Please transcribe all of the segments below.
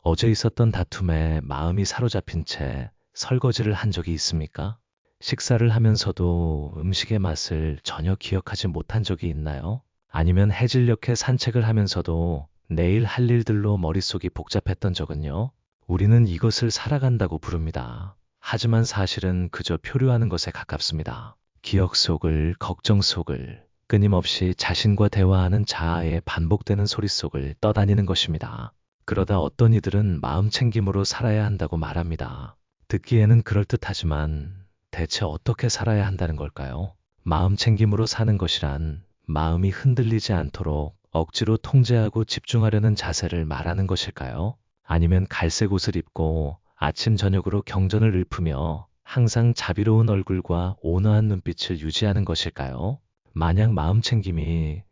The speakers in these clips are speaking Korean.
어제 있었던 다툼에 마음이 사로잡힌 채 설거지를 한 적이 있습니까? 식사를 하면서도 음식의 맛을 전혀 기억하지 못한 적이 있나요? 아니면 해질녘에 산책을 하면서도 내일 할 일들로 머릿속이 복잡했던 적은요? 우리는 이것을 살아간다고 부릅니다. 하지만 사실은 그저 표류하는 것에 가깝습니다. 기억 속을, 걱정 속을, 끊임없이 자신과 대화하는 자아의 반복되는 소리 속을 떠다니는 것입니다. 그러다 어떤 이들은 마음 챙김으로 살아야 한다고 말합니다. 듣기에는 그럴듯하지만 대체 어떻게 살아야 한다는 걸까요? 마음 챙김으로 사는 것이란 마음이 흔들리지 않도록 억지로 통제하고 집중하려는 자세를 말하는 것일까요? 아니면 갈색 옷을 입고 아침 저녁으로 경전을 읊으며 항상 자비로운 얼굴과 온화한 눈빛을 유지하는 것일까요? 만약 마음 챙김이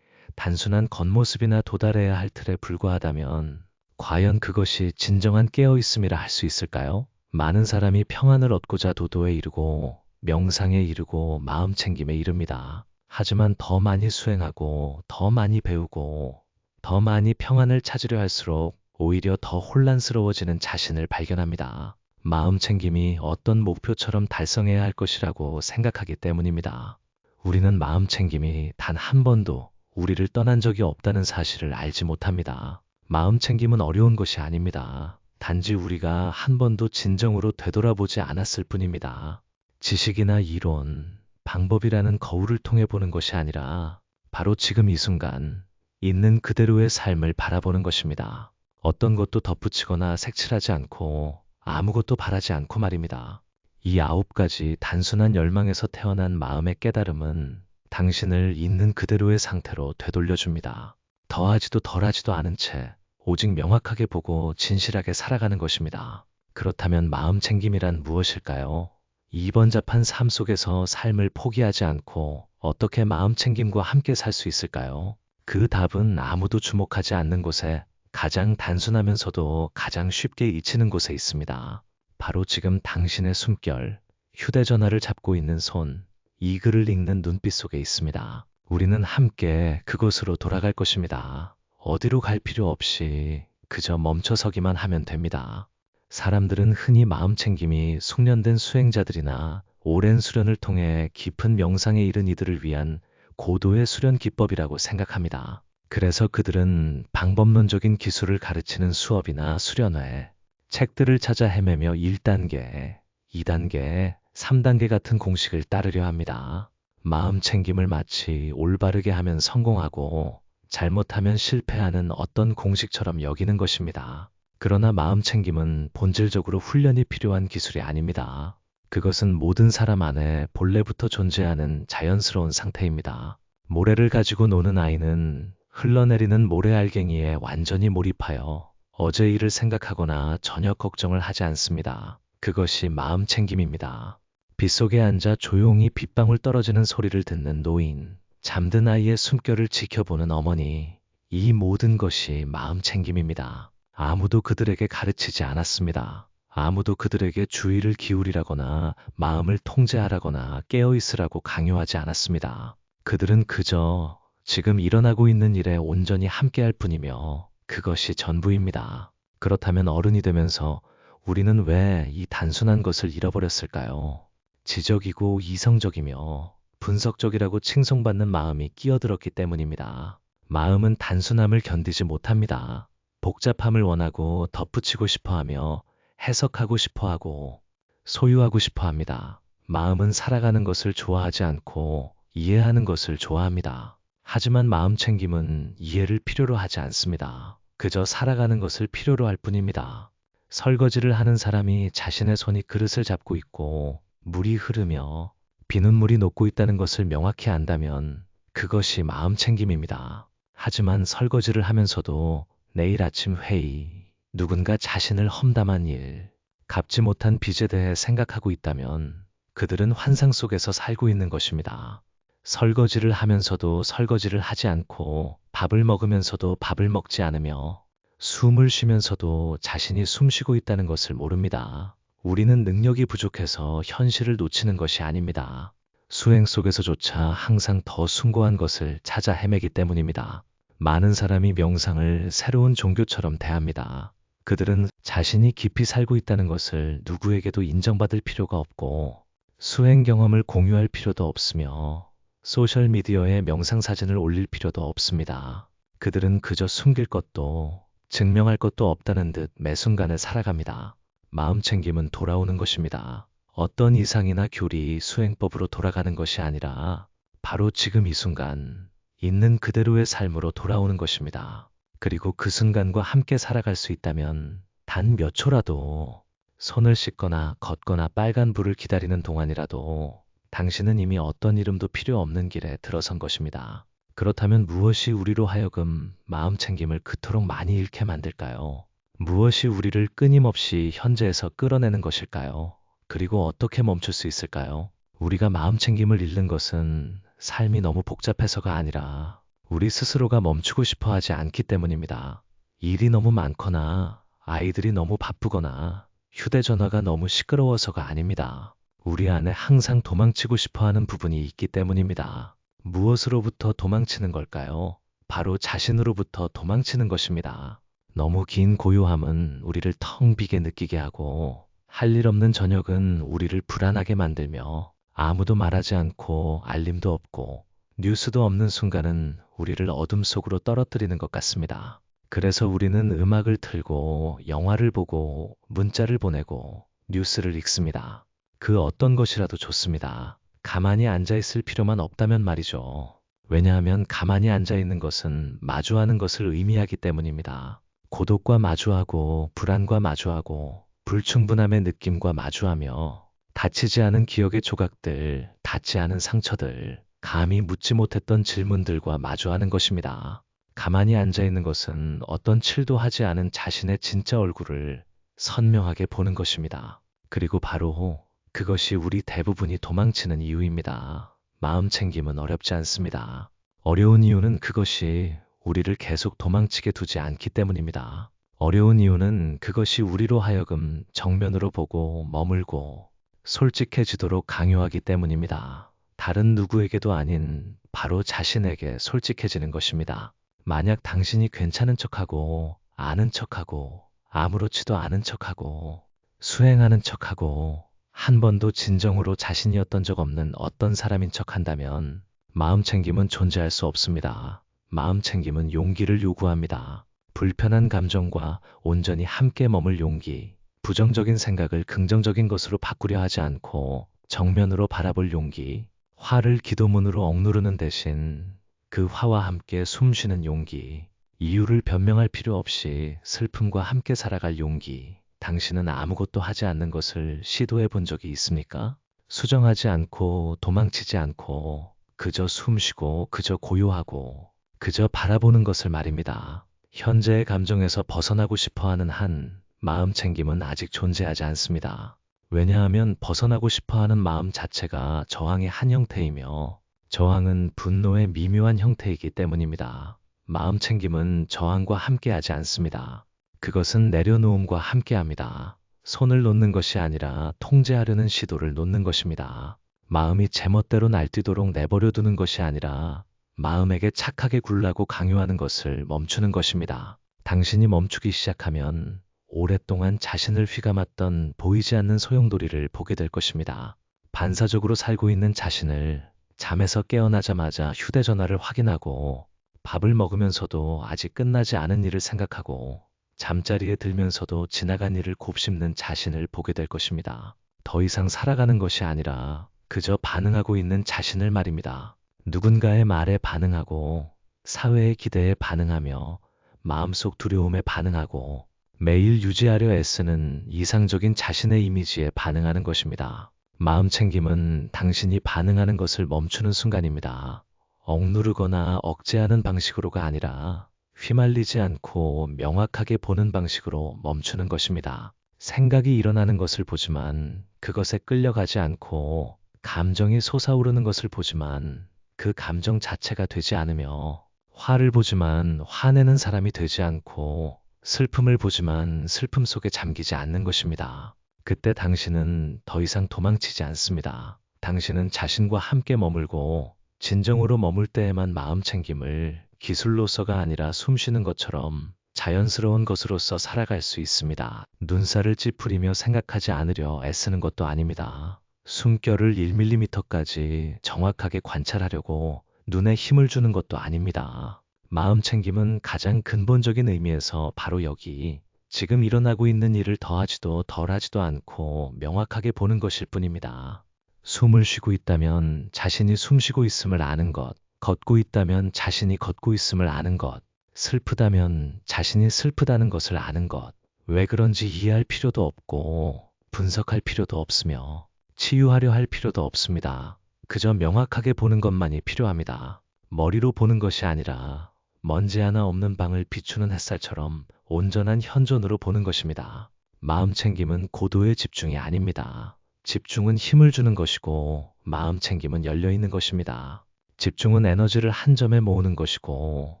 단순한 겉모습이나 도달해야 할 틀에 불과하다면 과연 그것이 진정한 깨어있음이라 할 수 있을까요? 많은 사람이 평안을 얻고자 도도에 이르고 명상에 이르고 마음 챙김에 이릅니다. 하지만 더 많이 수행하고 더 많이 배우고 더 많이 평안을 찾으려 할수록 오히려 더 혼란스러워지는 자신을 발견합니다. 마음 챙김이 어떤 목표처럼 달성해야 할 것이라고 생각하기 때문입니다. 우리는 마음 챙김이 단 한 번도 우리를 떠난 적이 없다는 사실을 알지 못합니다. 마음 챙김은 어려운 것이 아닙니다. 단지 우리가 한 번도 진정으로 되돌아보지 않았을 뿐입니다. 지식이나 이론, 방법이라는 거울을 통해 보는 것이 아니라 바로 지금 이 순간 있는 그대로의 삶을 바라보는 것입니다. 어떤 것도 덧붙이거나 색칠하지 않고 아무것도 바라지 않고 말입니다. 이 9가지 단순한 열망에서 태어난 마음의 깨달음은 당신을 있는 그대로의 상태로 되돌려줍니다. 더하지도 덜하지도 않은 채 오직 명확하게 보고 진실하게 살아가는 것입니다. 그렇다면 마음 챙김이란 무엇일까요? 이 번잡한 삶 속에서 삶을 포기하지 않고 어떻게 마음 챙김과 함께 살 수 있을까요? 그 답은 아무도 주목하지 않는 곳에 가장 단순하면서도 가장 쉽게 잊히는 곳에 있습니다. 바로 지금 당신의 숨결, 휴대전화를 잡고 있는 손, 이 글을 읽는 눈빛 속에 있습니다. 우리는 함께 그곳으로 돌아갈 것입니다. 어디로 갈 필요 없이 그저 멈춰서기만 하면 됩니다. 사람들은 흔히 마음 챙김이 숙련된 수행자들이나 오랜 수련을 통해 깊은 명상에 이른 이들을 위한 고도의 수련 기법이라고 생각합니다. 그래서 그들은 방법론적인 기술을 가르치는 수업이나 수련회, 책들을 찾아 헤매며 1단계, 2단계, 3단계 같은 공식을 따르려 합니다. 마음 챙김을 마치 올바르게 하면 성공하고 잘못하면 실패하는 어떤 공식처럼 여기는 것입니다. 그러나 마음 챙김은 본질적으로 훈련이 필요한 기술이 아닙니다. 그것은 모든 사람 안에 본래부터 존재하는 자연스러운 상태입니다. 모래를 가지고 노는 아이는 흘러내리는 모래알갱이에 완전히 몰입하여 어제 일을 생각하거나 저녁 걱정을 하지 않습니다. 그것이 마음 챙김입니다. 빗속에 앉아 조용히 빗방울 떨어지는 소리를 듣는 노인, 잠든 아이의 숨결을 지켜보는 어머니, 이 모든 것이 마음 챙김입니다. 아무도 그들에게 가르치지 않았습니다. 아무도 그들에게 주의를 기울이라거나 마음을 통제하라거나 깨어있으라고 강요하지 않았습니다. 그들은 그저 지금 일어나고 있는 일에 온전히 함께할 뿐이며 그것이 전부입니다. 그렇다면 어른이 되면서 우리는 왜 이 단순한 것을 잃어버렸을까요? 지적이고 이성적이며 분석적이라고 칭송받는 마음이 끼어들었기 때문입니다. 마음은 단순함을 견디지 못합니다. 복잡함을 원하고 덧붙이고 싶어하며 해석하고 싶어하고 소유하고 싶어합니다. 마음은 살아가는 것을 좋아하지 않고 이해하는 것을 좋아합니다. 하지만 마음 챙김은 이해를 필요로 하지 않습니다. 그저 살아가는 것을 필요로 할 뿐입니다. 설거지를 하는 사람이 자신의 손이 그릇을 잡고 있고 물이 흐르며 비눗물이 녹고 있다는 것을 명확히 안다면 그것이 마음 챙김입니다. 하지만 설거지를 하면서도 내일 아침 회의, 누군가 자신을 험담한 일, 갚지 못한 빚에 대해 생각하고 있다면 그들은 환상 속에서 살고 있는 것입니다. 설거지를 하면서도 설거지를 하지 않고 밥을 먹으면서도 밥을 먹지 않으며 숨을 쉬면서도 자신이 숨쉬고 있다는 것을 모릅니다. 우리는 능력이 부족해서 현실을 놓치는 것이 아닙니다. 수행 속에서조차 항상 더 숭고한 것을 찾아 헤매기 때문입니다. 많은 사람이 명상을 새로운 종교처럼 대합니다. 그들은 자신이 깊이 살고 있다는 것을 누구에게도 인정받을 필요가 없고 수행 경험을 공유할 필요도 없으며 소셜미디어에 명상사진을 올릴 필요도 없습니다. 그들은 그저 숨길 것도 증명할 것도 없다는 듯 매 순간을 살아갑니다. 마음 챙김은 돌아오는 것입니다. 어떤 이상이나 교리, 수행법으로 돌아가는 것이 아니라 바로 지금 이 순간 있는 그대로의 삶으로 돌아오는 것입니다. 그리고 그 순간과 함께 살아갈 수 있다면 단 몇 초라도 손을 씻거나 걷거나 빨간 불을 기다리는 동안이라도 당신은 이미 어떤 이름도 필요 없는 길에 들어선 것입니다. 그렇다면 무엇이 우리로 하여금 마음 챙김을 그토록 많이 잃게 만들까요? 무엇이 우리를 끊임없이 현재에서 끌어내는 것일까요? 그리고 어떻게 멈출 수 있을까요? 우리가 마음 챙김을 잃는 것은 삶이 너무 복잡해서가 아니라 우리 스스로가 멈추고 싶어 하지 않기 때문입니다. 일이 너무 많거나 아이들이 너무 바쁘거나 휴대전화가 너무 시끄러워서가 아닙니다. 우리 안에 항상 도망치고 싶어 하는 부분이 있기 때문입니다. 무엇으로부터 도망치는 걸까요? 바로 자신으로부터 도망치는 것입니다. 너무 긴 고요함은 우리를 텅 비게 느끼게 하고 할 일 없는 저녁은 우리를 불안하게 만들며 아무도 말하지 않고 알림도 없고 뉴스도 없는 순간은 우리를 어둠 속으로 떨어뜨리는 것 같습니다. 그래서 우리는 음악을 틀고 영화를 보고 문자를 보내고 뉴스를 읽습니다. 그 어떤 것이라도 좋습니다. 가만히 앉아있을 필요만 없다면 말이죠. 왜냐하면 가만히 앉아있는 것은 마주하는 것을 의미하기 때문입니다. 고독과 마주하고 불안과 마주하고 불충분함의 느낌과 마주하며 닫히지 않은 기억의 조각들, 닿지 않은 상처들, 감히 묻지 못했던 질문들과 마주하는 것입니다. 가만히 앉아있는 것은 어떤 칠도 하지 않은 자신의 진짜 얼굴을 선명하게 보는 것입니다. 그리고 바로 그것이 우리 대부분이 도망치는 이유입니다. 마음 챙김은 어렵지 않습니다. 어려운 이유는 그것이 우리를 계속 도망치게 두지 않기 때문입니다. 어려운 이유는 그것이 우리로 하여금 정면으로 보고 머물고 솔직해지도록 강요하기 때문입니다. 다른 누구에게도 아닌 바로 자신에게 솔직해지는 것입니다. 만약 당신이 괜찮은 척하고 아는 척하고 아무렇지도 않은 척하고 수행하는 척하고 한 번도 진정으로 자신이었던 적 없는 어떤 사람인 척한다면 마음 챙김은 존재할 수 없습니다. 마음 챙김은 용기를 요구합니다. 불편한 감정과 온전히 함께 머물 용기, 부정적인 생각을 긍정적인 것으로 바꾸려 하지 않고 정면으로 바라볼 용기, 화를 기도문으로 억누르는 대신 그 화와 함께 숨쉬는 용기, 이유를 변명할 필요 없이 슬픔과 함께 살아갈 용기. 당신은 아무것도 하지 않는 것을 시도해 본 적이 있습니까? 수정하지 않고 도망치지 않고 그저 숨쉬고 그저 고요하고 그저 바라보는 것을 말입니다. 현재의 감정에서 벗어나고 싶어하는 한 마음 챙김은 아직 존재하지 않습니다. 왜냐하면 벗어나고 싶어하는 마음 자체가 저항의 한 형태이며 저항은 분노의 미묘한 형태이기 때문입니다. 마음 챙김은 저항과 함께하지 않습니다. 그것은 내려놓음과 함께합니다. 손을 놓는 것이 아니라 통제하려는 시도를 놓는 것입니다. 마음이 제멋대로 날뛰도록 내버려 두는 것이 아니라 마음에게 착하게 굴라고 강요하는 것을 멈추는 것입니다. 당신이 멈추기 시작하면 오랫동안 자신을 휘감았던 보이지 않는 소용돌이를 보게 될 것입니다. 반사적으로 살고 있는 자신을 잠에서 깨어나자마자 휴대전화를 확인하고 밥을 먹으면서도 아직 끝나지 않은 일을 생각하고 잠자리에 들면서도 지나간 일을 곱씹는 자신을 보게 될 것입니다. 더 이상 살아가는 것이 아니라 그저 반응하고 있는 자신을 말입니다. 누군가의 말에 반응하고 사회의 기대에 반응하며 마음속 두려움에 반응하고 매일 유지하려 애쓰는 이상적인 자신의 이미지에 반응하는 것입니다. 마음 챙김은 당신이 반응하는 것을 멈추는 순간입니다. 억누르거나 억제하는 방식으로가 아니라 휘말리지 않고 명확하게 보는 방식으로 멈추는 것입니다. 생각이 일어나는 것을 보지만 그것에 끌려가지 않고 감정이 솟아오르는 것을 보지만 그 감정 자체가 되지 않으며 화를 보지만 화내는 사람이 되지 않고 슬픔을 보지만 슬픔 속에 잠기지 않는 것입니다. 그때 당신은 더 이상 도망치지 않습니다. 당신은 자신과 함께 머물고 진정으로 머물 때에만 마음 챙김을 기술로서가 아니라 숨쉬는 것처럼 자연스러운 것으로서 살아갈 수 있습니다. 눈살을 찌푸리며 생각하지 않으려 애쓰는 것도 아닙니다. 숨결을 1mm까지 정확하게 관찰하려고 눈에 힘을 주는 것도 아닙니다. 마음 챙김은 가장 근본적인 의미에서 바로 여기, 지금 일어나고 있는 일을 더하지도 덜하지도 않고 명확하게 보는 것일 뿐입니다. 숨을 쉬고 있다면 자신이 숨 쉬고 있음을 아는 것, 걷고 있다면 자신이 걷고 있음을 아는 것, 슬프다면 자신이 슬프다는 것을 아는 것, 왜 그런지 이해할 필요도 없고 분석할 필요도 없으며 치유하려 할 필요도 없습니다. 그저 명확하게 보는 것만이 필요합니다. 머리로 보는 것이 아니라 먼지 하나 없는 방을 비추는 햇살처럼 온전한 현존으로 보는 것입니다. 마음 챙김은 고도의 집중이 아닙니다. 집중은 힘을 주는 것이고 마음 챙김은 열려있는 것입니다. 집중은 에너지를 한 점에 모으는 것이고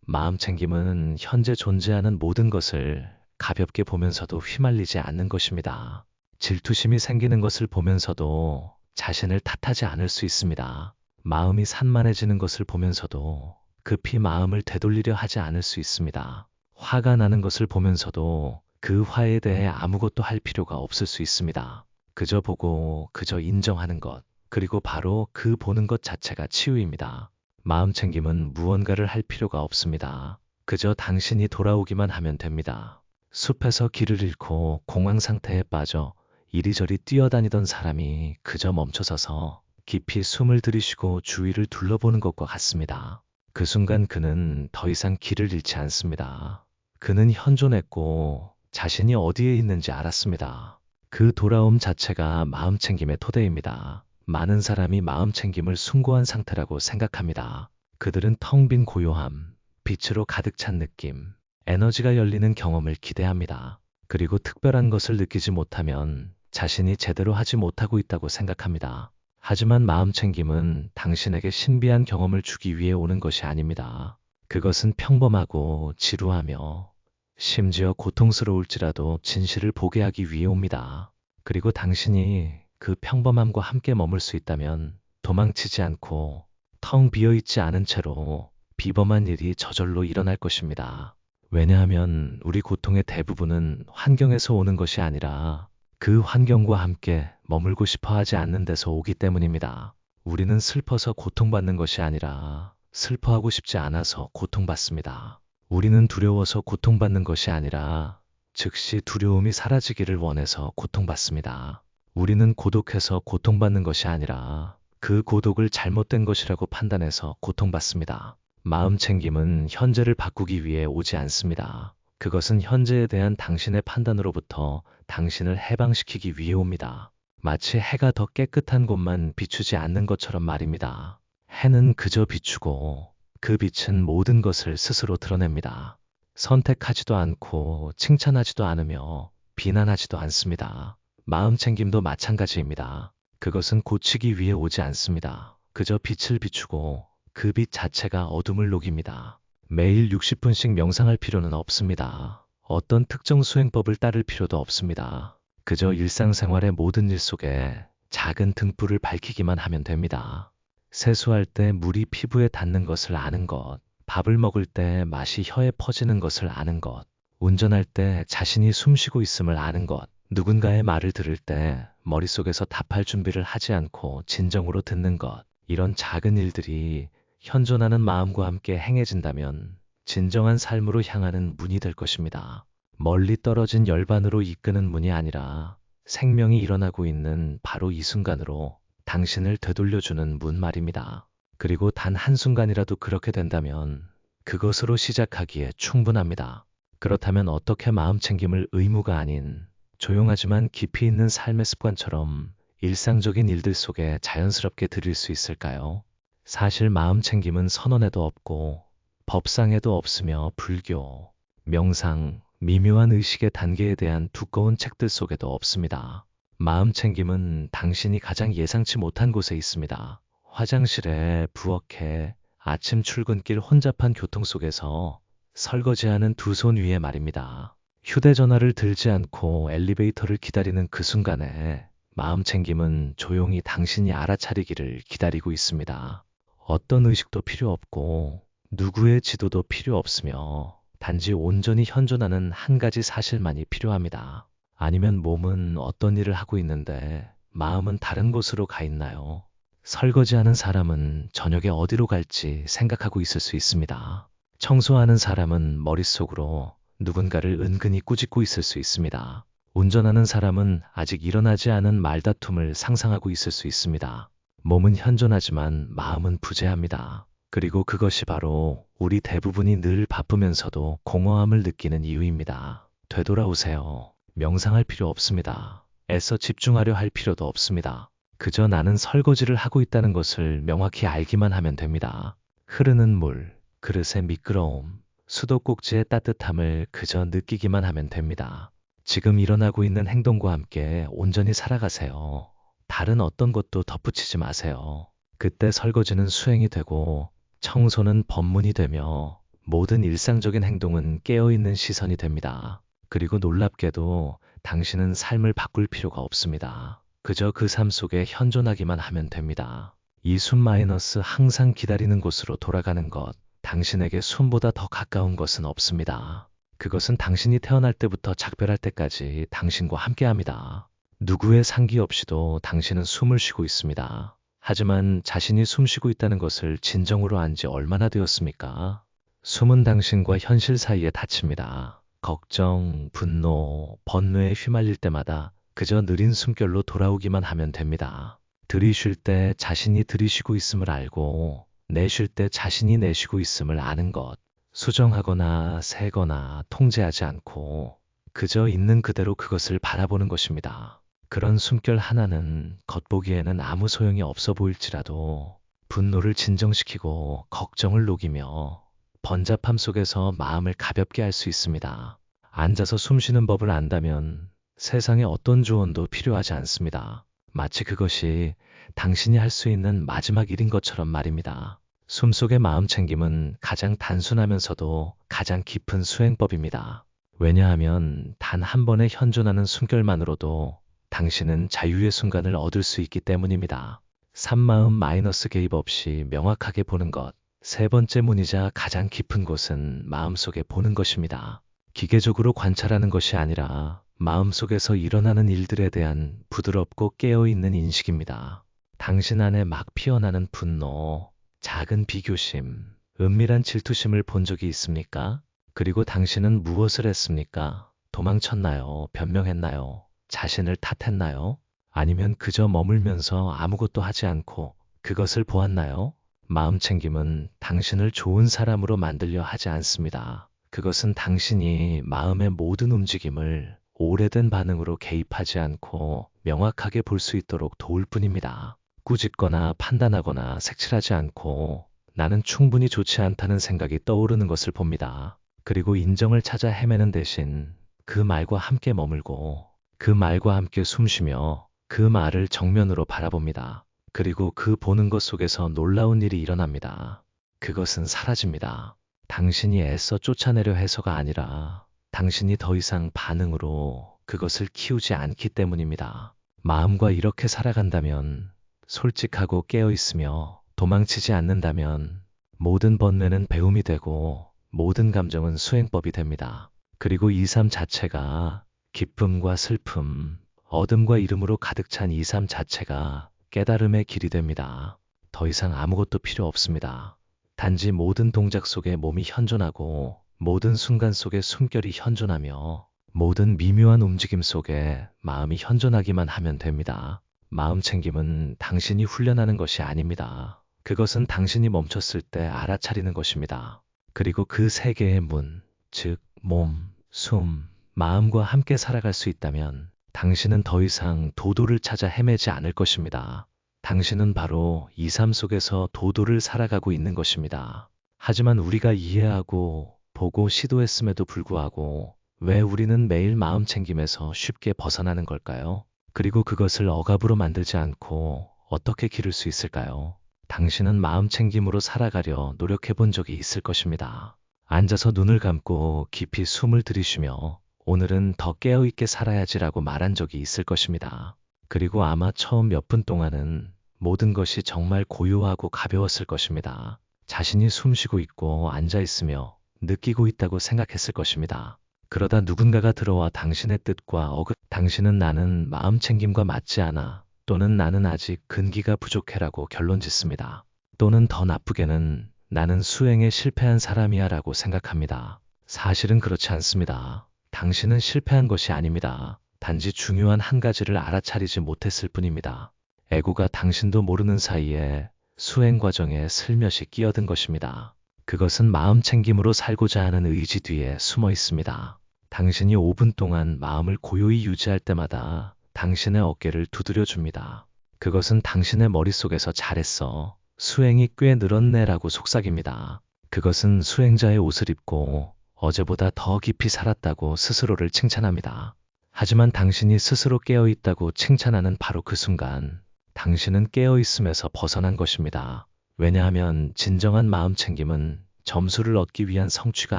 마음 챙김은 현재 존재하는 모든 것을 가볍게 보면서도 휘말리지 않는 것입니다. 질투심이 생기는 것을 보면서도 자신을 탓하지 않을 수 있습니다. 마음이 산만해지는 것을 보면서도 급히 마음을 되돌리려 하지 않을 수 있습니다. 화가 나는 것을 보면서도 그 화에 대해 아무것도 할 필요가 없을 수 있습니다. 그저 보고 그저 인정하는 것, 그리고 바로 그 보는 것 자체가 치유입니다. 마음 챙김은 무언가를 할 필요가 없습니다. 그저 당신이 돌아오기만 하면 됩니다. 숲에서 길을 잃고 공황 상태에 빠져 이리저리 뛰어다니던 사람이 그저 멈춰서서 깊이 숨을 들이쉬고 주위를 둘러보는 것과 같습니다. 그 순간 그는 더 이상 길을 잃지 않습니다. 그는 현존했고 자신이 어디에 있는지 알았습니다. 그 돌아옴 자체가 마음 챙김의 토대입니다. 많은 사람이 마음 챙김을 숭고한 상태라고 생각합니다. 그들은 텅 빈 고요함, 빛으로 가득 찬 느낌, 에너지가 열리는 경험을 기대합니다. 그리고 특별한 것을 느끼지 못하면 자신이 제대로 하지 못하고 있다고 생각합니다. 하지만 마음 챙김은 당신에게 신비한 경험을 주기 위해 오는 것이 아닙니다. 그것은 평범하고 지루하며 심지어 고통스러울지라도 진실을 보게 하기 위해 옵니다. 그리고 당신이 그 평범함과 함께 머물 수 있다면 도망치지 않고 텅 비어있지 않은 채로 비범한 일이 저절로 일어날 것입니다. 왜냐하면 우리 고통의 대부분은 환경에서 오는 것이 아니라 그 환경과 함께 머물고 싶어 하지 않는 데서 오기 때문입니다. 우리는 슬퍼서 고통받는 것이 아니라 슬퍼하고 싶지 않아서 고통받습니다. 우리는 두려워서 고통받는 것이 아니라 즉시 두려움이 사라지기를 원해서 고통받습니다. 우리는 고독해서 고통받는 것이 아니라 그 고독을 잘못된 것이라고 판단해서 고통받습니다. 마음 챙김은 현재를 바꾸기 위해 오지 않습니다. 그것은 현재에 대한 당신의 판단으로부터 당신을 해방시키기 위해 옵니다. 마치 해가 더 깨끗한 곳만 비추지 않는 것처럼 말입니다. 해는 그저 비추고 그 빛은 모든 것을 스스로 드러냅니다. 선택하지도 않고 칭찬하지도 않으며 비난하지도 않습니다. 마음 챙김도 마찬가지입니다. 그것은 고치기 위해 오지 않습니다. 그저 빛을 비추고 그 빛 자체가 어둠을 녹입니다. 매일 60분씩 명상할 필요는 없습니다. 어떤 특정 수행법을 따를 필요도 없습니다. 그저 일상생활의 모든 일 속에 작은 등불을 밝히기만 하면 됩니다. 세수할 때 물이 피부에 닿는 것을 아는 것, 밥을 먹을 때 맛이 혀에 퍼지는 것을 아는 것, 운전할 때 자신이 숨쉬고 있음을 아는 것, 누군가의 말을 들을 때 머릿속에서 답할 준비를 하지 않고 진정으로 듣는 것, 이런 작은 일들이 현존하는 마음과 함께 행해진다면 진정한 삶으로 향하는 문이 될 것입니다. 멀리 떨어진 열반으로 이끄는 문이 아니라 생명이 일어나고 있는 바로 이 순간으로 당신을 되돌려주는 문 말입니다. 그리고 단 한순간이라도 그렇게 된다면 그것으로 시작하기에 충분합니다. 그렇다면 어떻게 마음 챙김을 의무가 아닌 조용하지만 깊이 있는 삶의 습관처럼 일상적인 일들 속에 자연스럽게 들일 수 있을까요? 사실 마음 챙김은 선언에도 없고 법상에도 없으며 불교, 명상, 미묘한 의식의 단계에 대한 두꺼운 책들 속에도 없습니다. 마음 챙김은 당신이 가장 예상치 못한 곳에 있습니다. 화장실에, 부엌에, 아침 출근길 혼잡한 교통 속에서 설거지하는 두 손 위에 말입니다. 휴대전화를 들지 않고 엘리베이터를 기다리는 그 순간에 마음 챙김은 조용히 당신이 알아차리기를 기다리고 있습니다. 어떤 의식도 필요 없고 누구의 지도도 필요 없으며 단지 온전히 현존하는 한 가지 사실만이 필요합니다. 아니면 몸은 어떤 일을 하고 있는데 마음은 다른 곳으로 가 있나요? 설거지하는 사람은 저녁에 어디로 갈지 생각하고 있을 수 있습니다. 청소하는 사람은 머릿속으로 누군가를 은근히 꾸짖고 있을 수 있습니다. 운전하는 사람은 아직 일어나지 않은 말다툼을 상상하고 있을 수 있습니다. 몸은 현존하지만 마음은 부재합니다. 그리고 그것이 바로 우리 대부분이 늘 바쁘면서도 공허함을 느끼는 이유입니다. 되돌아오세요. 명상할 필요 없습니다. 애써 집중하려 할 필요도 없습니다. 그저 나는 설거지를 하고 있다는 것을 명확히 알기만 하면 됩니다. 흐르는 물, 그릇의 미끄러움, 수도꼭지의 따뜻함을 그저 느끼기만 하면 됩니다. 지금 일어나고 있는 행동과 함께 온전히 살아가세요. 다른 어떤 것도 덧붙이지 마세요. 그때 설거지는 수행이 되고 청소는 법문이 되며 모든 일상적인 행동은 깨어있는 시선이 됩니다. 그리고 놀랍게도 당신은 삶을 바꿀 필요가 없습니다. 그저 그 삶 속에 현존하기만 하면 됩니다. 이 숨 마이너스 항상 기다리는 곳으로 돌아가는 것, 당신에게 숨보다 더 가까운 것은 없습니다. 그것은 당신이 태어날 때부터 작별할 때까지 당신과 함께합니다. 누구의 상기 없이도 당신은 숨을 쉬고 있습니다. 하지만 자신이 숨 쉬고 있다는 것을 진정으로 안 지 얼마나 되었습니까? 숨은 당신과 현실 사이에 닫힙니다. 걱정, 분노, 번뇌에 휘말릴 때마다 그저 느린 숨결로 돌아오기만 하면 됩니다. 들이쉴 때 자신이 들이쉬고 있음을 알고 내쉴 때 자신이 내쉬고 있음을 아는 것. 수정하거나 세거나 통제하지 않고 그저 있는 그대로 그것을 바라보는 것입니다. 그런 숨결 하나는 겉보기에는 아무 소용이 없어 보일지라도 분노를 진정시키고 걱정을 녹이며 번잡함 속에서 마음을 가볍게 할 수 있습니다. 앉아서 숨 쉬는 법을 안다면 세상에 어떤 조언도 필요하지 않습니다. 마치 그것이 당신이 할 수 있는 마지막 일인 것처럼 말입니다. 숨속의 마음 챙김은 가장 단순하면서도 가장 깊은 수행법입니다. 왜냐하면 단 한 번의 현존하는 숨결만으로도 당신은 자유의 순간을 얻을 수 있기 때문입니다. 산마음 마이너스 개입 없이 명확하게 보는 것. 세 번째 문이자 가장 깊은 곳은 마음속에 보는 것입니다. 기계적으로 관찰하는 것이 아니라 마음속에서 일어나는 일들에 대한 부드럽고 깨어있는 인식입니다. 당신 안에 막 피어나는 분노, 작은 비교심, 은밀한 질투심을 본 적이 있습니까? 그리고 당신은 무엇을 했습니까? 도망쳤나요? 변명했나요? 자신을 탓했나요? 아니면 그저 머물면서 아무것도 하지 않고 그것을 보았나요? 마음 챙김은 당신을 좋은 사람으로 만들려 하지 않습니다. 그것은 당신이 마음의 모든 움직임을 오래된 반응으로 개입하지 않고 명확하게 볼 수 있도록 도울 뿐입니다. 꾸짖거나 판단하거나 색칠하지 않고 나는 충분히 좋지 않다는 생각이 떠오르는 것을 봅니다. 그리고 인정을 찾아 헤매는 대신 그 말과 함께 머물고 그 말과 함께 숨쉬며 그 말을 정면으로 바라봅니다. 그리고 그 보는 것 속에서 놀라운 일이 일어납니다. 그것은 사라집니다. 당신이 애써 쫓아내려 해서가 아니라 당신이 더 이상 반응으로 그것을 키우지 않기 때문입니다. 마음과 이렇게 살아간다면, 솔직하고 깨어있으며 도망치지 않는다면 모든 번뇌는 배움이 되고 모든 감정은 수행법이 됩니다. 그리고 이 삶 자체가 기쁨과 슬픔, 어둠과 이름으로 가득 찬 이 삶 자체가 깨달음의 길이 됩니다. 더 이상 아무것도 필요 없습니다. 단지 모든 동작 속에 몸이 현존하고 모든 순간 속에 숨결이 현존하며 모든 미묘한 움직임 속에 마음이 현존하기만 하면 됩니다. 마음 챙김은 당신이 훈련하는 것이 아닙니다. 그것은 당신이 멈췄을 때 알아차리는 것입니다. 그리고 그 세 개의 문, 즉 몸, 숨, 마음과 함께 살아갈 수 있다면 당신은 더 이상 도도를 찾아 헤매지 않을 것입니다. 당신은 바로 이 삶 속에서 도도를 살아가고 있는 것입니다. 하지만 우리가 이해하고 보고 시도했음에도 불구하고 왜 우리는 매일 마음 챙김에서 쉽게 벗어나는 걸까요? 그리고 그것을 억압으로 만들지 않고 어떻게 기를 수 있을까요? 당신은 마음 챙김으로 살아가려 노력해 본 적이 있을 것입니다. 앉아서 눈을 감고 깊이 숨을 들이쉬며 오늘은 더 깨어있게 살아야지라고 말한 적이 있을 것입니다. 그리고 아마 처음 몇 분 동안은 모든 것이 정말 고요하고 가벼웠을 것입니다. 자신이 숨쉬고 있고 앉아 있으며 느끼고 있다고 생각했을 것입니다. 그러다 누군가가 들어와 당신의 뜻과 당신은 나는 마음 챙김과 맞지 않아, 또는 나는 아직 근기가 부족해라고 결론 짓습니다. 또는 더 나쁘게는 나는 수행에 실패한 사람이야 라고 생각합니다. 사실은 그렇지 않습니다. 당신은 실패한 것이 아닙니다. 단지 중요한 한 가지를 알아차리지 못했을 뿐입니다. 에고가 당신도 모르는 사이에 수행 과정에 슬며시 끼어든 것입니다. 그것은 마음 챙김으로 살고자 하는 의지 뒤에 숨어 있습니다. 당신이 5분 동안 마음을 고요히 유지할 때마다 당신의 어깨를 두드려 줍니다. 그것은 당신의 머릿속에서 잘했어, 수행이 꽤 늘었네 라고 속삭입니다. 그것은 수행자의 옷을 입고 어제보다 더 깊이 살았다고 스스로를 칭찬합니다. 하지만 당신이 스스로 깨어있다고 칭찬하는 바로 그 순간, 당신은 깨어있음에서 벗어난 것입니다. 왜냐하면 진정한 마음 챙김은 점수를 얻기 위한 성취가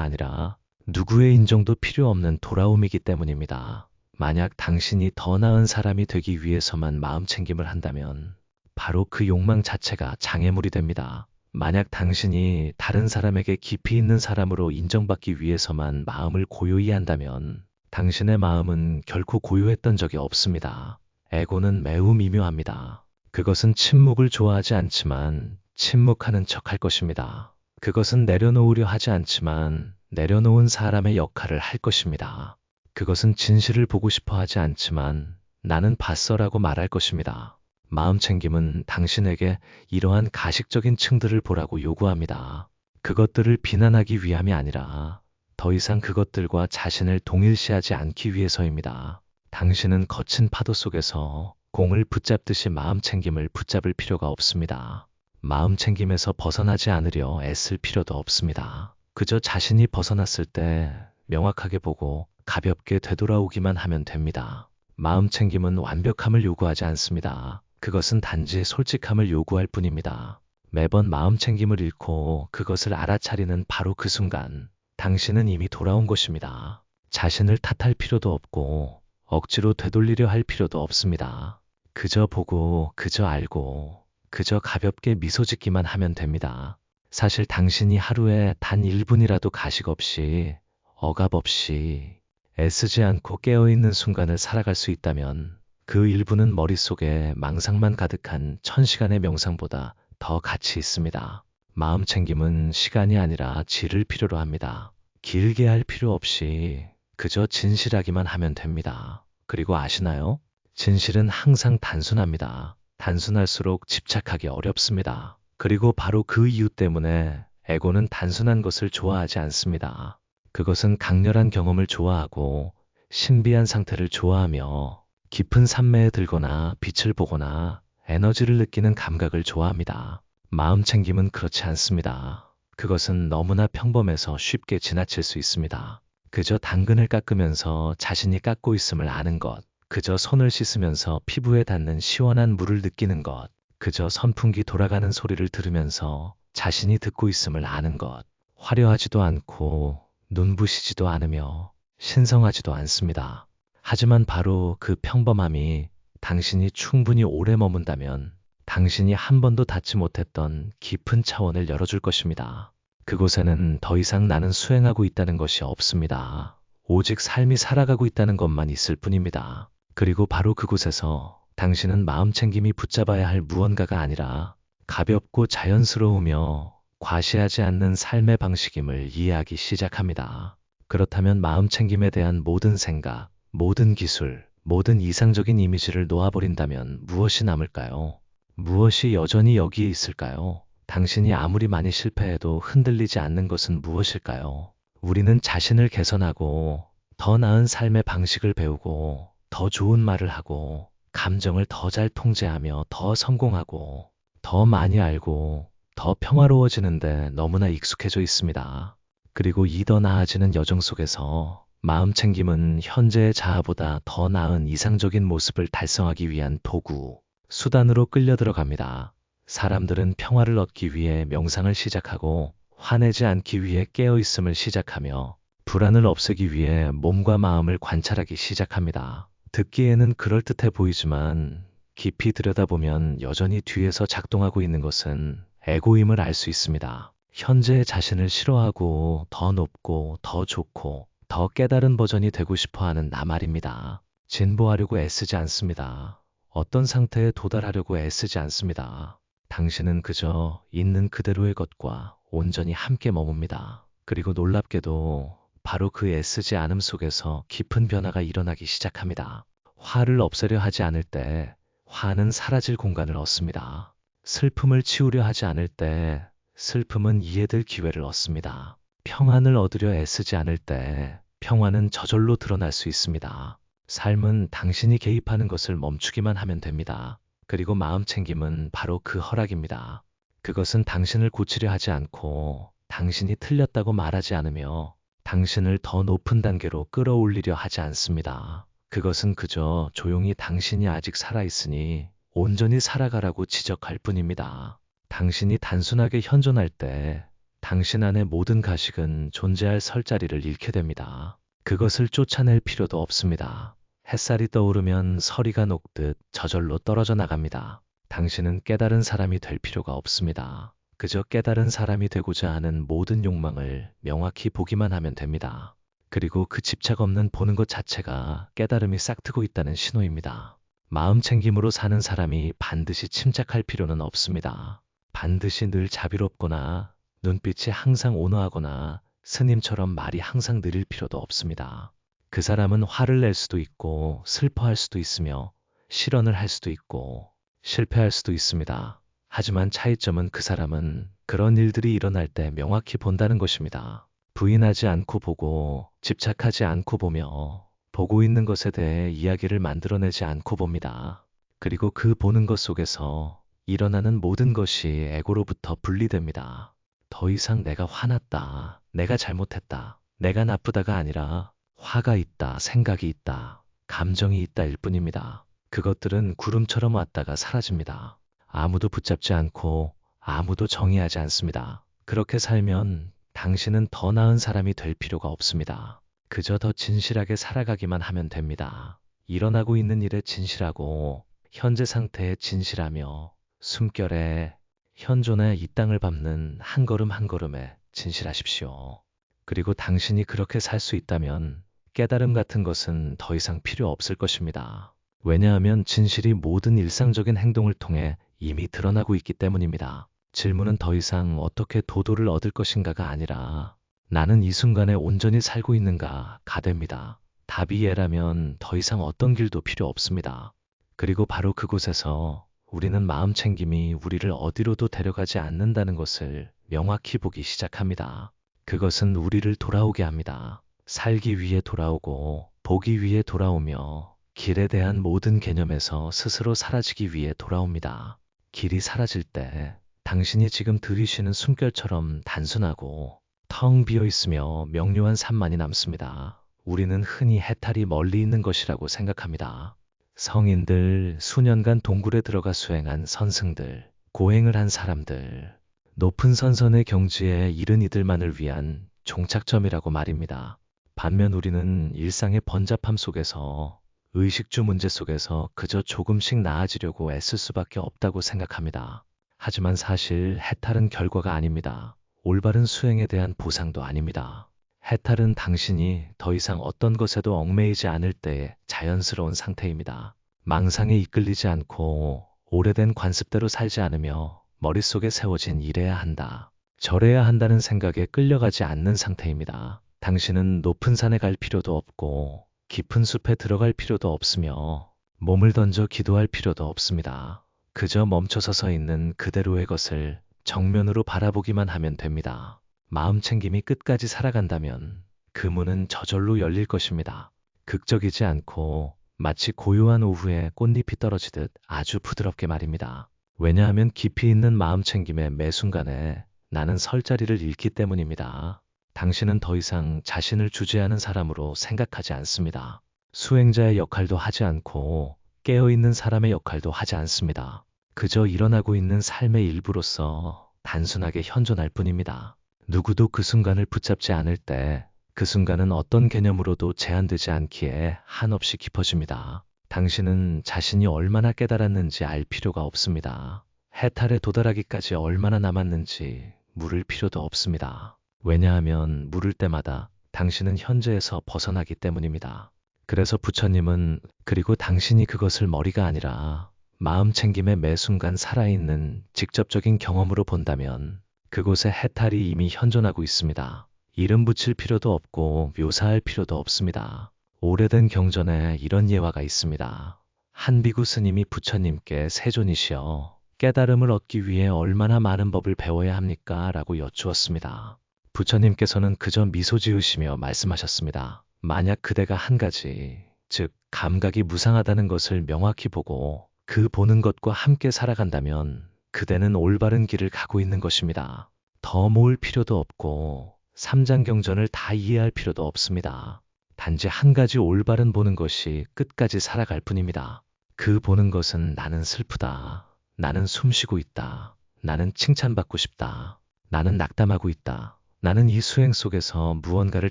아니라 누구의 인정도 필요 없는 돌아옴이기 때문입니다. 만약 당신이 더 나은 사람이 되기 위해서만 마음 챙김을 한다면 바로 그 욕망 자체가 장애물이 됩니다. 만약 당신이 다른 사람에게 깊이 있는 사람으로 인정받기 위해서만 마음을 고요히 한다면 당신의 마음은 결코 고요했던 적이 없습니다. 에고는 매우 미묘합니다. 그것은 침묵을 좋아하지 않지만 침묵하는 척 할 것입니다. 그것은 내려놓으려 하지 않지만 내려놓은 사람의 역할을 할 것입니다. 그것은 진실을 보고 싶어 하지 않지만 나는 봤어라고 말할 것입니다. 마음 챙김은 당신에게 이러한 가식적인 층들을 보라고 요구합니다. 그것들을 비난하기 위함이 아니라 더 이상 그것들과 자신을 동일시하지 않기 위해서입니다. 당신은 거친 파도 속에서 공을 붙잡듯이 마음 챙김을 붙잡을 필요가 없습니다. 마음 챙김에서 벗어나지 않으려 애쓸 필요도 없습니다. 그저 자신이 벗어났을 때 명확하게 보고 가볍게 되돌아오기만 하면 됩니다. 마음 챙김은 완벽함을 요구하지 않습니다. 그것은 단지 솔직함을 요구할 뿐입니다. 매번 마음 챙김을 잃고 그것을 알아차리는 바로 그 순간, 당신은 이미 돌아온 것입니다. 자신을 탓할 필요도 없고 억지로 되돌리려 할 필요도 없습니다. 그저 보고, 그저 알고, 그저 가볍게 미소 짓기만 하면 됩니다. 사실 당신이 하루에 단 1분이라도 가식 없이, 억압 없이, 애쓰지 않고 깨어있는 순간을 살아갈 수 있다면 그 1분은 머릿속에 망상만 가득한 1000시간의 명상보다 더 가치 있습니다. 마음 챙김은 시간이 아니라 질을 필요로 합니다. 길게 할 필요 없이 그저 진실하기만 하면 됩니다. 그리고 아시나요? 진실은 항상 단순합니다. 단순할수록 집착하기 어렵습니다. 그리고 바로 그 이유 때문에 에고는 단순한 것을 좋아하지 않습니다. 그것은 강렬한 경험을 좋아하고 신비한 상태를 좋아하며 깊은 산매에 들거나 빛을 보거나 에너지를 느끼는 감각을 좋아합니다. 마음 챙김은 그렇지 않습니다. 그것은 너무나 평범해서 쉽게 지나칠 수 있습니다. 그저 당근을 깎으면서 자신이 깎고 있음을 아는 것, 그저 손을 씻으면서 피부에 닿는 시원한 물을 느끼는 것, 그저 선풍기 돌아가는 소리를 들으면서 자신이 듣고 있음을 아는 것, 화려하지도 않고 눈부시지도 않으며 신성하지도 않습니다. 하지만 바로 그 평범함이 당신이 충분히 오래 머문다면 당신이 한 번도 닿지 못했던 깊은 차원을 열어줄 것입니다. 그곳에는 더 이상 나는 수행하고 있다는 것이 없습니다. 오직 삶이 살아가고 있다는 것만 있을 뿐입니다. 그리고 바로 그곳에서 당신은 마음 챙김이 붙잡아야 할 무언가가 아니라 가볍고 자연스러우며 과시하지 않는 삶의 방식임을 이해하기 시작합니다. 그렇다면 마음 챙김에 대한 모든 생각, 모든 기술, 모든 이상적인 이미지를 놓아버린다면 무엇이 남을까요? 무엇이 여전히 여기에 있을까요? 당신이 아무리 많이 실패해도 흔들리지 않는 것은 무엇일까요? 우리는 자신을 개선하고 더 나은 삶의 방식을 배우고 더 좋은 말을 하고 감정을 더 잘 통제하며 더 성공하고 더 많이 알고 더 평화로워지는데 너무나 익숙해져 있습니다. 그리고 이 더 나아지는 여정 속에서 마음 챙김은 현재의 자아보다 더 나은 이상적인 모습을 달성하기 위한 도구, 수단으로 끌려 들어갑니다. 사람들은 평화를 얻기 위해 명상을 시작하고 화내지 않기 위해 깨어있음을 시작하며 불안을 없애기 위해 몸과 마음을 관찰하기 시작합니다. 듣기에는 그럴듯해 보이지만 깊이 들여다보면 여전히 뒤에서 작동하고 있는 것은 에고임을 알 수 있습니다. 현재의 자신을 싫어하고 더 높고 더 좋고 더 깨달은 버전이 되고 싶어 하는 나 말입니다. 진보하려고 애쓰지 않습니다. 어떤 상태에 도달하려고 애쓰지 않습니다. 당신은 그저 있는 그대로의 것과 온전히 함께 머뭅니다. 그리고 놀랍게도 바로 그 애쓰지 않음 속에서 깊은 변화가 일어나기 시작합니다. 화를 없애려 하지 않을 때 화는 사라질 공간을 얻습니다. 슬픔을 치우려 하지 않을 때 슬픔은 이해될 기회를 얻습니다. 평안을 얻으려 애쓰지 않을 때 평안은 저절로 드러날 수 있습니다. 삶은 당신이 개입하는 것을 멈추기만 하면 됩니다. 그리고 마음 챙김은 바로 그 허락입니다. 그것은 당신을 고치려 하지 않고 당신이 틀렸다고 말하지 않으며 당신을 더 높은 단계로 끌어올리려 하지 않습니다. 그것은 그저 조용히 당신이 아직 살아있으니 온전히 살아가라고 지적할 뿐입니다. 당신이 단순하게 현존할 때 당신 안의 모든 가식은 존재할 설 자리를 잃게 됩니다. 그것을 쫓아낼 필요도 없습니다. 햇살이 떠오르면 서리가 녹듯 저절로 떨어져 나갑니다. 당신은 깨달은 사람이 될 필요가 없습니다. 그저 깨달은 사람이 되고자 하는 모든 욕망을 명확히 보기만 하면 됩니다. 그리고 그 집착 없는 보는 것 자체가 깨달음이 싹트고 있다는 신호입니다. 마음 챙김으로 사는 사람이 반드시 침착할 필요는 없습니다. 반드시 늘 자비롭거나 눈빛이 항상 온화하거나 스님처럼 말이 항상 느릴 필요도 없습니다. 그 사람은 화를 낼 수도 있고 슬퍼할 수도 있으며 실언을 할 수도 있고 실패할 수도 있습니다. 하지만 차이점은 그 사람은 그런 일들이 일어날 때 명확히 본다는 것입니다. 부인하지 않고 보고 집착하지 않고 보며 보고 있는 것에 대해 이야기를 만들어내지 않고 봅니다. 그리고 그 보는 것 속에서 일어나는 모든 것이 에고로부터 분리됩니다. 더 이상 내가 화났다, 내가 잘못했다, 내가 나쁘다가 아니라 화가 있다, 생각이 있다, 감정이 있다일 뿐입니다. 그것들은 구름처럼 왔다가 사라집니다. 아무도 붙잡지 않고 아무도 정의하지 않습니다. 그렇게 살면 당신은 더 나은 사람이 될 필요가 없습니다. 그저 더 진실하게 살아가기만 하면 됩니다. 일어나고 있는 일에 진실하고 현재 상태에 진실하며 숨결에 현존에 이 땅을 밟는 한 걸음 한 걸음에 진실하십시오. 그리고 당신이 그렇게 살 수 있다면 깨달음 같은 것은 더 이상 필요 없을 것입니다. 왜냐하면 진실이 모든 일상적인 행동을 통해 이미 드러나고 있기 때문입니다. 질문은 더 이상 어떻게 도도를 얻을 것인가가 아니라 나는 이 순간에 온전히 살고 있는가가 됩니다. 답이 예라면 더 이상 어떤 길도 필요 없습니다. 그리고 바로 그곳에서 우리는 마음 챙김이 우리를 어디로도 데려가지 않는다는 것을 명확히 보기 시작합니다. 그것은 우리를 돌아오게 합니다. 살기 위해 돌아오고 보기 위해 돌아오며 길에 대한 모든 개념에서 스스로 사라지기 위해 돌아옵니다. 길이 사라질 때 당신이 지금 들이쉬는 숨결처럼 단순하고 텅 비어 있으며 명료한 삶만이 남습니다. 우리는 흔히 해탈이 멀리 있는 것이라고 생각합니다. 성인들, 수년간 동굴에 들어가 수행한 선승들, 고행을 한 사람들, 높은 선선의 경지에 이른 이들만을 위한 종착점이라고 말입니다. 반면 우리는 일상의 번잡함 속에서 의식주 문제 속에서 그저 조금씩 나아지려고 애쓸 수밖에 없다고 생각합니다. 하지만 사실 해탈은 결과가 아닙니다. 올바른 수행에 대한 보상도 아닙니다. 해탈은 당신이 더 이상 어떤 것에도 얽매이지 않을 때의 자연스러운 상태입니다. 망상에 이끌리지 않고 오래된 관습대로 살지 않으며 머릿속에 세워진 이래야 한다, 저래야 한다는 생각에 끌려가지 않는 상태입니다. 당신은 높은 산에 갈 필요도 없고 깊은 숲에 들어갈 필요도 없으며 몸을 던져 기도할 필요도 없습니다. 그저 멈춰서 서 있는 그대로의 것을 정면으로 바라보기만 하면 됩니다. 마음 챙김이 끝까지 살아간다면 그 문은 저절로 열릴 것입니다. 극적이지 않고 마치 고요한 오후에 꽃잎이 떨어지듯 아주 부드럽게 말입니다. 왜냐하면 깊이 있는 마음 챙김의 매 순간에 나는 설 자리를 잃기 때문입니다. 당신은 더 이상 자신을 주재하는 사람으로 생각하지 않습니다. 수행자의 역할도 하지 않고 깨어있는 사람의 역할도 하지 않습니다. 그저 일어나고 있는 삶의 일부로서 단순하게 현존할 뿐입니다. 누구도 그 순간을 붙잡지 않을 때 그 순간은 어떤 개념으로도 제한되지 않기에 한없이 깊어집니다. 당신은 자신이 얼마나 깨달았는지 알 필요가 없습니다. 해탈에 도달하기까지 얼마나 남았는지 물을 필요도 없습니다. 왜냐하면 물을 때마다 당신은 현재에서 벗어나기 때문입니다. 그래서 부처님은 그리고 당신이 그것을 머리가 아니라 마음 챙김의 매 순간 살아있는 직접적인 경험으로 본다면 그곳에 해탈이 이미 현존하고 있습니다. 이름 붙일 필요도 없고 묘사할 필요도 없습니다. 오래된 경전에 이런 예화가 있습니다. 한 비구 스님이 부처님께 세존이시여 깨달음을 얻기 위해 얼마나 많은 법을 배워야 합니까? 라고 여쭈었습니다. 부처님께서는 그저 미소 지으시며 말씀하셨습니다. 만약 그대가 한 가지, 즉 감각이 무상하다는 것을 명확히 보고 그 보는 것과 함께 살아간다면 그대는 올바른 길을 가고 있는 것입니다. 더 모을 필요도 없고 삼장경전을 다 이해할 필요도 없습니다. 단지 한 가지 올바른 보는 것이 끝까지 살아갈 뿐입니다. 그 보는 것은 나는 슬프다. 나는 숨쉬고 있다. 나는 칭찬받고 싶다. 나는 낙담하고 있다. 나는 이 수행 속에서 무언가를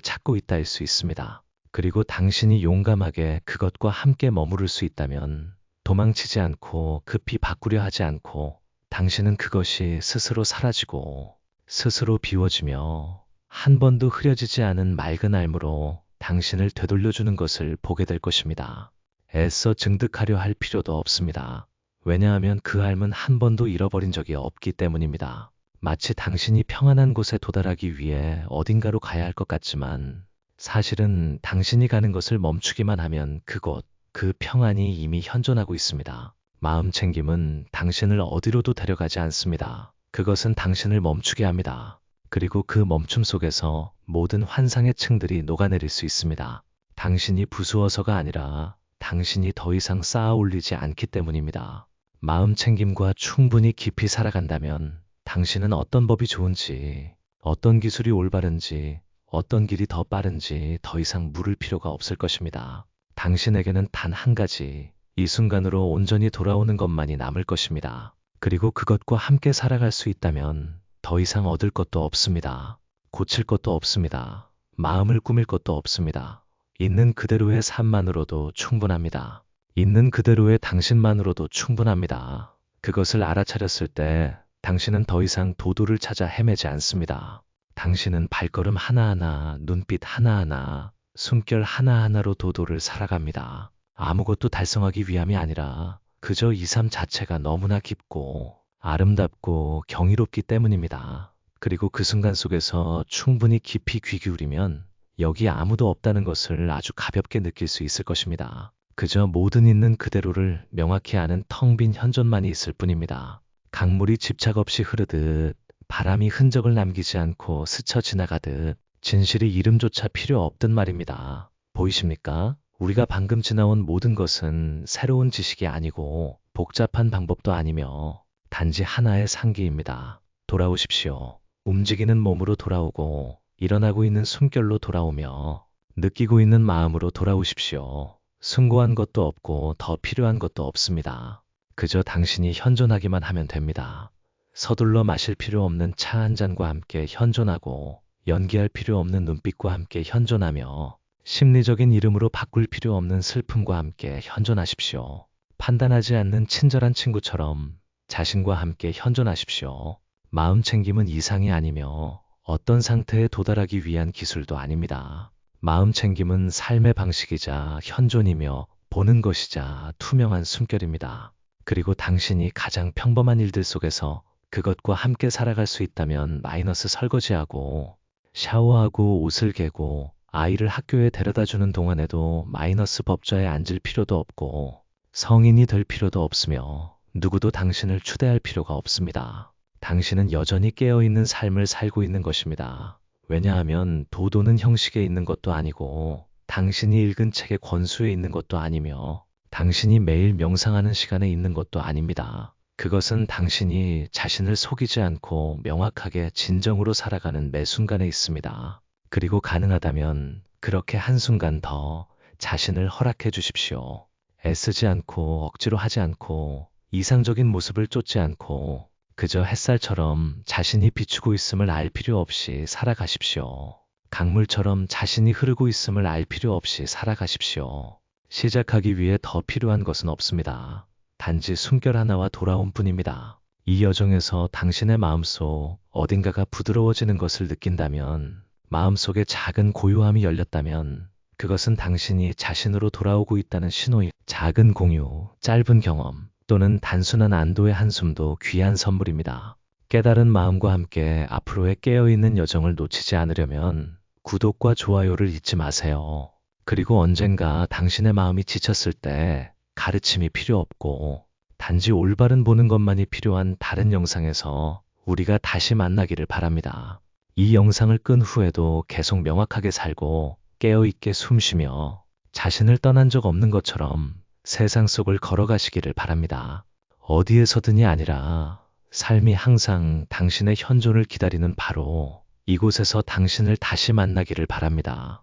찾고 있다일 수 있습니다. 그리고 당신이 용감하게 그것과 함께 머무를 수 있다면 도망치지 않고 급히 바꾸려 하지 않고 당신은 그것이 스스로 사라지고 스스로 비워지며 한 번도 흐려지지 않은 맑은 알무로 당신을 되돌려주는 것을 보게 될 것입니다. 애써 증득하려 할 필요도 없습니다. 왜냐하면 그 알은 한 번도 잃어버린 적이 없기 때문입니다. 마치 당신이 평안한 곳에 도달하기 위해 어딘가로 가야 할 것 같지만 사실은 당신이 가는 것을 멈추기만 하면 그곳, 그 평안이 이미 현존하고 있습니다. 마음 챙김은 당신을 어디로도 데려가지 않습니다. 그것은 당신을 멈추게 합니다. 그리고 그 멈춤 속에서 모든 환상의 층들이 녹아내릴 수 있습니다. 당신이 부수어서가 아니라 당신이 더 이상 쌓아 올리지 않기 때문입니다. 마음 챙김과 충분히 깊이 살아간다면 당신은 어떤 법이 좋은지, 어떤 기술이 올바른지, 어떤 길이 더 빠른지 더 이상 물을 필요가 없을 것입니다. 당신에게는 단 한 가지, 이 순간으로 온전히 돌아오는 것만이 남을 것입니다. 그리고 그것과 함께 살아갈 수 있다면 더 이상 얻을 것도 없습니다. 고칠 것도 없습니다. 마음을 꾸밀 것도 없습니다. 있는 그대로의 삶만으로도 충분합니다. 있는 그대로의 당신만으로도 충분합니다. 그것을 알아차렸을 때 당신은 더 이상 도도를 찾아 헤매지 않습니다. 당신은 발걸음 하나하나, 눈빛 하나하나, 숨결 하나하나로 도도를 살아갑니다. 아무것도 달성하기 위함이 아니라 그저 이 삶 자체가 너무나 깊고 아름답고 경이롭기 때문입니다. 그리고 그 순간 속에서 충분히 깊이 귀 기울이면 여기 아무도 없다는 것을 아주 가볍게 느낄 수 있을 것입니다. 그저 모든 있는 그대로를 명확히 아는 텅 빈 현존만이 있을 뿐입니다. 강물이 집착 없이 흐르듯 바람이 흔적을 남기지 않고 스쳐 지나가듯 진실이 이름조차 필요 없듯 말입니다. 보이십니까? 우리가 방금 지나온 모든 것은 새로운 지식이 아니고 복잡한 방법도 아니며 단지 하나의 상기입니다. 돌아오십시오. 움직이는 몸으로 돌아오고 일어나고 있는 숨결로 돌아오며 느끼고 있는 마음으로 돌아오십시오. 숭고한 것도 없고 더 필요한 것도 없습니다. 그저 당신이 현존하기만 하면 됩니다. 서둘러 마실 필요 없는 차 한 잔과 함께 현존하고 연기할 필요 없는 눈빛과 함께 현존하며 심리적인 이름으로 바꿀 필요 없는 슬픔과 함께 현존하십시오. 판단하지 않는 친절한 친구처럼 자신과 함께 현존하십시오. 마음 챙김은 이상이 아니며 어떤 상태에 도달하기 위한 기술도 아닙니다. 마음 챙김은 삶의 방식이자 현존이며 보는 것이자 투명한 숨결입니다. 그리고 당신이 가장 평범한 일들 속에서 그것과 함께 살아갈 수 있다면 마이너스 설거지하고 샤워하고 옷을 개고 아이를 학교에 데려다주는 동안에도 마이너스 법좌에 앉을 필요도 없고 성인이 될 필요도 없으며 누구도 당신을 추대할 필요가 없습니다. 당신은 여전히 깨어있는 삶을 살고 있는 것입니다. 왜냐하면 도도는 형식에 있는 것도 아니고 당신이 읽은 책의 권수에 있는 것도 아니며 당신이 매일 명상하는 시간에 있는 것도 아닙니다. 그것은 당신이 자신을 속이지 않고 명확하게 진정으로 살아가는 매 순간에 있습니다. 그리고 가능하다면 그렇게 한순간 더 자신을 허락해 주십시오. 애쓰지 않고 억지로 하지 않고 이상적인 모습을 쫓지 않고 그저 햇살처럼 자신이 비추고 있음을 알 필요 없이 살아가십시오. 강물처럼 자신이 흐르고 있음을 알 필요 없이 살아가십시오. 시작하기 위해 더 필요한 것은 없습니다. 단지 숨결 하나와 돌아옴 뿐입니다. 이 여정에서 당신의 마음속 어딘가가 부드러워지는 것을 느낀다면, 마음속에 작은 고요함이 열렸다면, 그것은 당신이 자신으로 돌아오고 있다는 신호입니다. 작은 공유, 짧은 경험, 또는 단순한 안도의 한숨도 귀한 선물입니다. 깨달은 마음과 함께 앞으로의 깨어있는 여정을 놓치지 않으려면 구독과 좋아요를 잊지 마세요. 그리고 언젠가 당신의 마음이 지쳤을 때 가르침이 필요 없고 단지 올바른 보는 것만이 필요한 다른 영상에서 우리가 다시 만나기를 바랍니다. 이 영상을 끈 후에도 계속 명확하게 살고 깨어있게 숨쉬며 자신을 떠난 적 없는 것처럼 세상 속을 걸어가시기를 바랍니다. 어디에서든이 아니라 삶이 항상 당신의 현존을 기다리는 바로 이곳에서 당신을 다시 만나기를 바랍니다.